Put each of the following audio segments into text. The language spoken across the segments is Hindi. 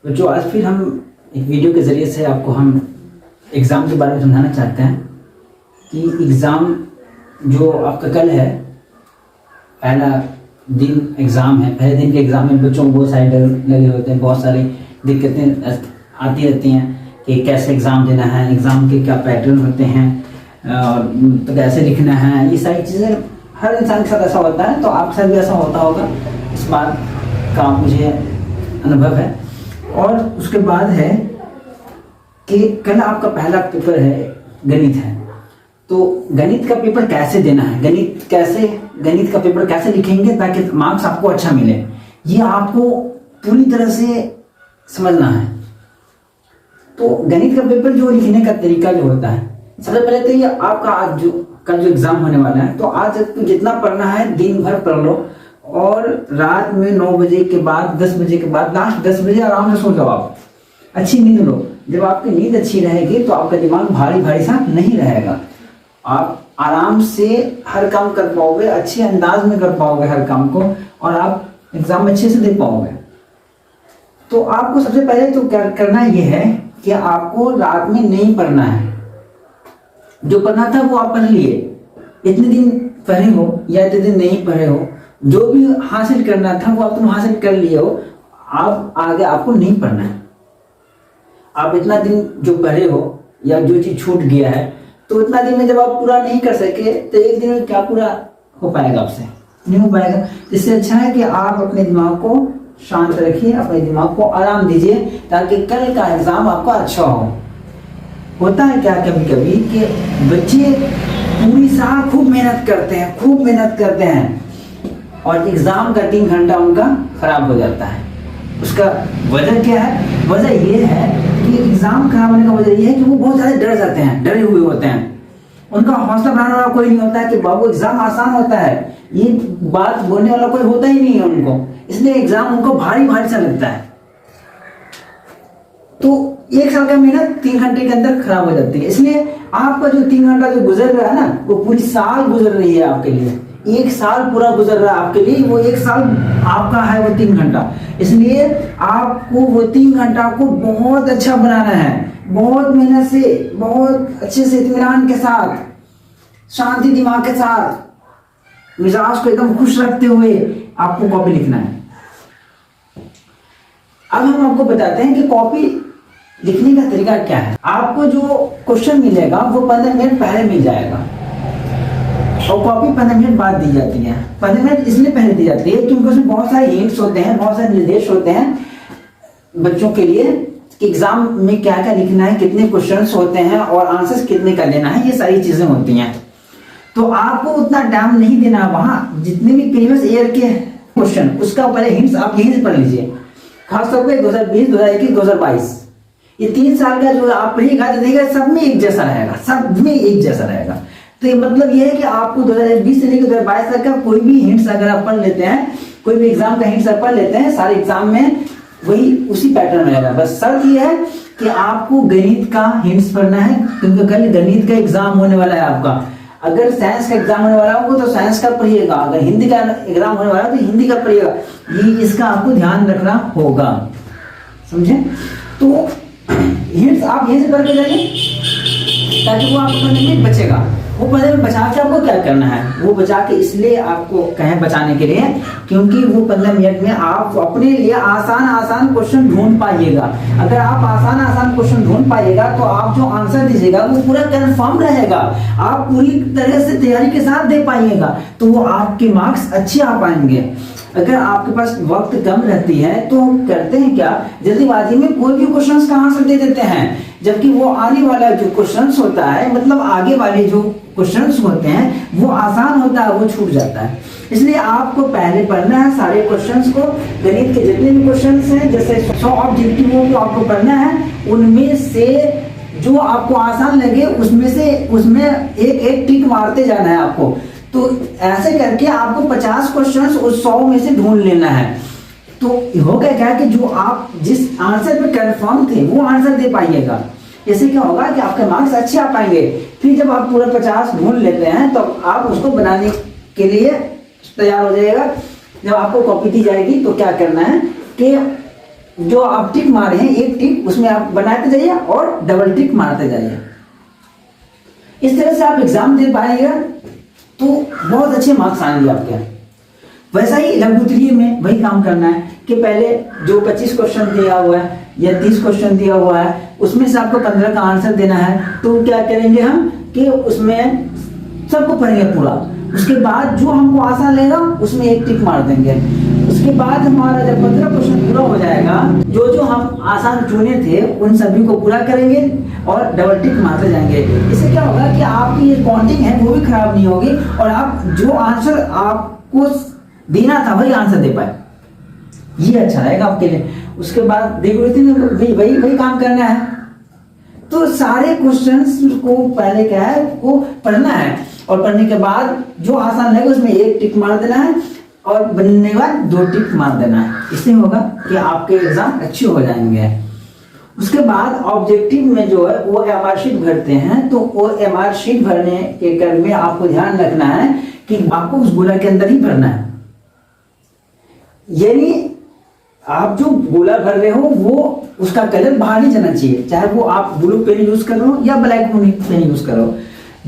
बच्चों आज फिर हम एक वीडियो के ज़रिए से आपको हम एग्ज़ाम के बारे में समझाना चाहते हैं कि एग्ज़ाम जो आपका कल है, पहला दिन एग्ज़ाम है। पहले दिन के एग्ज़ाम में बच्चों को बहुत सारे डर लगे होते हैं, बहुत सारी दिक्कतें आती रहती हैं कि कैसे एग्ज़ाम देना है, एग्ज़ाम के क्या पैटर्न होते हैं और तो कैसे लिखना है। ये सारी चीज़ें हर इंसान के साथ ऐसा होता है, तो आपके साथ भी ऐसा होता होगा, इस बात का मुझे अनुभव है। और उसके बाद है कि कल आपका पहला पेपर है, गणित है। तो गणित का पेपर कैसे देना है, गणित का पेपर कैसे लिखेंगे ताकि मार्क्स आपको अच्छा मिले, ये आपको पूरी तरह से समझना है। तो गणित का पेपर जो लिखने का तरीका जो होता है, सबसे पहले तो ये आपका आज जो कल जो एग्जाम होने वाला है, तो आज जितना पढ़ना है दिन भर पढ़ लो और रात में 9 बजे के बाद 10 बजे के बाद लास्ट 10 बजे आराम से सो जाओ। आप अच्छी नींद लो। जब आपकी नींद अच्छी रहेगी तो आपका दिमाग भारी भारी सा नहीं रहेगा, आप आराम से हर काम कर पाओगे, अच्छे अंदाज में कर पाओगे हर काम को, और आप एग्जाम अच्छे से दे पाओगे। तो आपको सबसे पहले तो क्या करना ये है कि आपको रात में नहीं पढ़ना है। जो पढ़ना था वो आप पढ़ लिए, इतने दिन पढ़े हो या इतने दिन नहीं पढ़े हो, जो भी हासिल करना था वो आप तुम हासिल कर लिए हो। आप आगे आपको नहीं पढ़ना है। आप इतना दिन जो पढ़े हो या जो चीज छूट गया है, तो इतना दिन में जब आप पूरा नहीं कर सके तो एक दिन में क्या पूरा हो पाएगा आपसे? नहीं हो पाएगा। इससे अच्छा है कि आप अपने दिमाग को शांत रखिए, अपने दिमाग को आराम दीजिए ताकि कल का एग्जाम आपका अच्छा हो। होता है क्या कभी कभी कि बच्चे पूरी साल खूब मेहनत करते हैं और एग्जाम का 3 घंटा उनका खराब हो जाता है। उसका वजह क्या है? वजह ये है कि एग्जाम खराब होने का वजह ये है कि वो बहुत ज्यादा डर जाते हैं, डरे हुए होते हैं। उनका हौसला बढ़ाने वाला कोई नहीं होता है कि बाबू एग्जाम आसान होता है, ये बात बोलने वाला कोई होता ही नहीं है उनको, इसलिए एग्जाम उनको भारी भारी सा लगता है। तो 1 साल का मेहनत 3 घंटे के अंदर खराब हो जाती है। इसलिए आपका जो 3 घंटा जो गुजर रहा है ना, वो पूरी साल गुजर रही है आपके लिए। 1 साल पूरा गुजर रहा है आपके लिए, वो 1 साल आपका है वो 3 घंटा। इसलिए आपको वो 3 घंटा को बहुत अच्छा बनाना है, बहुत मेहनत से, बहुत अच्छे से, इत्मीनान के साथ, शांति दिमाग के साथ, मिजाज को एकदम खुश रखते हुए आपको कॉपी लिखना है। अब हम आपको बताते हैं कि कॉपी लिखने का तरीका क्या है। आपको जो क्वेश्चन मिलेगा वो 15 मिनट पहले मिल जाएगा और कॉपी 15 मिनट बाद दी जाती है। 15 मिनट इसलिए पहले दी जाती है क्योंकि उसमें बहुत सारे हिंट्स होते हैं, बहुत सारे निर्देश होते हैं बच्चों के लिए कि एग्जाम में क्या क्या लिखना है, कितने क्वेश्चंस होते हैं और आंसर्स कितने का देना है, ये सारी चीजें होती हैं। तो आपको उतना टाइम नहीं देना। वहां जितने भी प्रीवियस ईयर के क्वेश्चन, उसका पहले हिंट्स आप यहीं से पढ़ लीजिए। खासतौर पर 2020, 2021, 2022, ये 3 साल का जो आप पढ़िएगा देखिएगा सब में एक जैसा रहेगा, सब में एक जैसा रहेगा। तो ये मतलब ये है कि आपको 2020 से लेकर 2022 तक का कोई भी हिंट्स अगर आप पढ़ लेते हैं, कोई भी एग्जाम का हिंट्स आप पढ़ लेते हैं, सारे एग्जाम में वही उसी पैटर्न में रहेगा। बस शर्त ये है कि आपको गणित का हिंट्स पढ़ना है क्योंकि कल गणित का एग्जाम होने वाला है आपका। अगर साइंस का एग्जाम होने वाला हो तो साइंस का पढ़िएगा, अगर हिंदी का एग्जाम होने वाला हो तो हिंदी का पढ़िएगा। ये इसका आपको ध्यान रखना होगा, समझे? तो हिंट्स आप यहीं से पढ़ के जाइए ताकि वो आपको 15 मिनट बचेगा। वो 15 मिनट बचा के आपको क्या करना है, वो बचा के इसलिए आपको कहें बचाने के लिए क्योंकि वो 15 मिनट में आप अपने लिए आसान क्वेश्चन ढूंढ पाइएगा। अगर आप आसान क्वेश्चन ढूंढ पाइएगा तो आप जो आंसर दीजिएगा वो पूरा कंफर्म रहेगा, आप पूरी तरह से तैयारी के साथ दे पाइएगा, तो वो आपके मार्क्स अच्छे आ पाएंगे। अगर आपके पास वक्त कम रहती है तो हम करते हैं क्या, जल्दीबाजी में कोई भी क्वेश्चंस का आंसर दे देते हैं, जबकि वो आने वाला जो क्वेश्चंस होता है, मतलब आगे वाले जो क्वेश्चंस होते हैं वो आसान होता है, वो छूट जाता है। इसलिए आपको पहले पढ़ना है सारे क्वेश्चंस को, गणित के जितने भी क्वेश्चंस हैं, जैसे 100 ऑब्जेक्टिवों को आपको पढ़ना है, उनमें से जो आपको आसान लगे उसमें एक टिक मारते जाना है आपको। तो ऐसे करके आपको 50 क्वेश्चंस उस 100 में से ढूंढ लेना है। तो होगा क्या कि जो आप जिस आंसर पे कंफर्म थे वो आंसर दे पाइएगा। इससे क्या होगा कि आपके मार्क्स अच्छे आ पाएंगे। फिर जब आप पूरा 50 ढूंढ लेते हैं तो आप उसको बनाने के लिए तैयार हो जाएगा। जब आपको कॉपी दी जाएगी तो क्या करना है कि जो आप टिक मारे हैं, एक टिक उसमें आप बनाते जाइए और डबल टिक मारते जाइए। इस तरह से आप एग्जाम दे पाएंगे तो बहुत अच्छे मार्क्स आएंगे आपके। वैसा ही लघु उत्तरीय में वही काम करना है कि पहले जो 25 क्वेश्चन दिया हुआ है या 30 क्वेश्चन दिया हुआ है उसमें से आपको 15 का आंसर देना है। तो क्या करेंगे हम कि उसमें सबको पढ़ेंगे पूरा, उसके बाद जो हमको आसान लगेगा उसमें एक टिक मार देंगे। उसके बाद हमारा जब 15 क्वेश्चन पूरा हो जाएगा, जो जो हम आसान चुने थे उन सभी को पूरा करेंगे और डबल टिक मारते जाएंगे। इससे क्या होगा कि आपकी ये काउंटिंग है वो भी खराब नहीं होगी और आप जो आंसर आपको देना था वही आंसर दे पाए, ये अच्छा रहेगा आपके लिए। उसके बाद देखो वही काम करना है। तो सारे क्वेश्चंस को पहले क्या है वो पढ़ना है और पढ़ने के बाद जो आसान लगेगा उसमें एक टिक मार देना है और बनने के बाद 2 टिक मार देना है। इससे होगा कि आपके एग्जाम अच्छे हो जाएंगे। उसके बाद ऑब्जेक्टिव में जो है वो एमआर शीट भरते हैं। तो वो एमआर शीट भरने के क्रम में आपको ध्यान रखना है कि आपको उस गोला के अंदर ही भरना है, यानी आप जो गोला भर रहे हो वो उसका कलर बाहर नहीं जाना चाहिए, चाहे वो आप ब्लू पेन यूज कर रहे हो या ब्लैक पेन यूज कर रहे हो।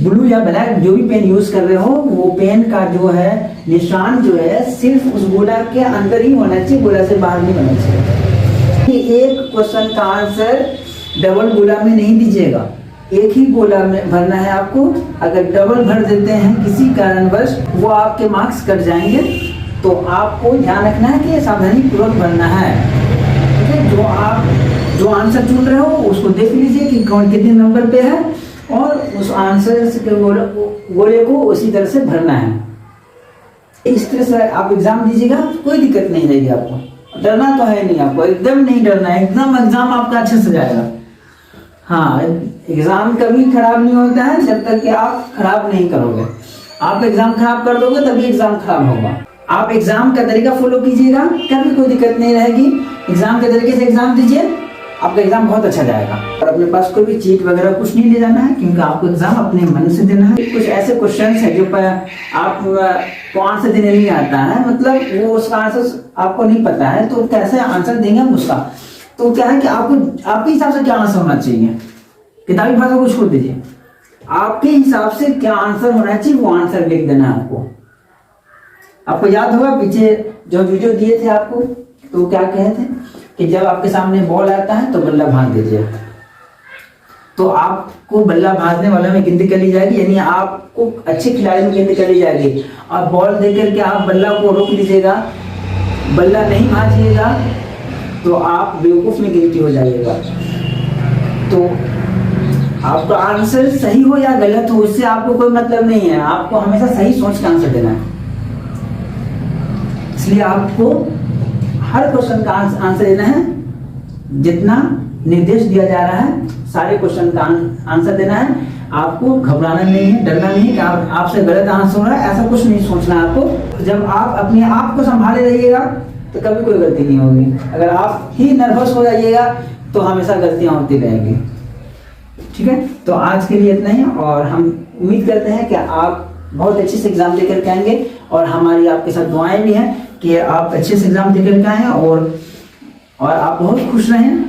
ब्लू या ब्लैक जो भी पेन यूज कर रहे हो वो पेन का जो है निशान जो है सिर्फ उस गोला के अंदर ही होना चाहिए, गोला से बाहर नहीं होना चाहिए। एक क्वेश्चन का आंसर डबल गोला में नहीं दीजिएगा, एक ही गोला में भरना है आपको। अगर डबल भर देते हैं किसी कारणवश वो आपके मार्क्स कट जाएंगे। तो आपको ध्यान रखना है कि सावधानी पूर्वक भरना है। ठीक है, जो आंसर चुन रहे हो उसको देख लीजिए कि कौन कितने नंबर पे है और उस आंसर के गोले को उसी तरह से भरना है। इस तरह से आप एग्जाम दीजिएगा, कोई दिक्कत नहीं रहेगी आपको। डरना तो है नहीं, आपको एकदम नहीं डरना है, एकदम एग्जाम आपका अच्छे से जाएगा। हाँ, एग्जाम कभी खराब नहीं होता है जब तक कि आप खराब नहीं करोगे। आप एग्जाम खराब कर दोगे तभी एग्जाम खराब होगा। आप एग्जाम का तरीका फॉलो कीजिएगा, कभी कोई दिक्कत नहीं रहेगी। एग्जाम के तरीके से एग्जाम दीजिए, आपका एग्जाम बहुत अच्छा जाएगा। और अपने पास कोई भी चीट वगैरह कुछ नहीं ले जाना है, क्योंकि आपको एग्जाम अपने मन से देना है। कुछ ऐसे क्वेश्चंस है जो आपको आंसर देने नहीं आता है, मतलब वो उसका आंसर आपको नहीं पता है, तो कैसे आंसर देंगे हम उसका। तो क्या है कि आपको आपके हिसाब से क्या आंसर होना चाहिए, किताबी भाषा को छोड़ दीजिए, आपके हिसाब से क्या आंसर होना चाहिए वो आंसर लिख देना है आपको। आपको याद होगा पीछे जो वीडियो दिए थे आपको, तो क्या कहे थे कि जब आपके सामने बॉल आता है तो बल्ला भाग दीजिए। तो आपको बल्ला भागने वाले में गिनती कर ली जाएगी, यानी आपको अच्छे खिलाड़ी में गिनती कर ली जाएगी। और बॉल देख करके आप बल्ला को रोक लीजिएगा, बल्ला नहीं भाजिएगा तो आप बेवकूफ में गिनती हो जाइएगा। तो आपका आंसर सही हो या गलत हो उससे आपको कोई मतलब नहीं है, आपको हमेशा सही सोच के आंसर देना है। इसलिए आपको हर क्वेश्चन का आंसर देना है, जितना निर्देश दिया जा रहा है सारे क्वेश्चन का आंसर देना है। आपको घबराना नहीं है, डरना नहीं कि आपसे गलत आंसर हो रहा है, ऐसा कुछ नहीं सोचना है आपको। जब आप अपने आप को संभाले रहिएगा तो कभी कोई गलती नहीं होगी। अगर आप ही नर्वस हो जाइएगा तो हमेशा गलतियां होती रहेंगी। ठीक है, तो आज के लिए इतना ही, और हम उम्मीद करते हैं कि आप बहुत अच्छे से एग्जाम देकर के आएंगे और हमारी आपके साथ दुआएं भी हैं कि आप अच्छे से एग्जाम देकर के आए और आप बहुत खुश रहें,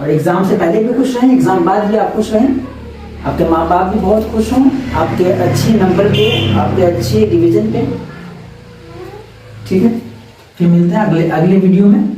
और एग्जाम से पहले भी खुश रहें, एग्जाम बाद भी आप खुश रहें, आपके माँ बाप भी बहुत खुश हों आपके अच्छे नंबर पे, आपके अच्छे डिवीजन पे। ठीक है, फिर मिलते हैं अगले वीडियो में।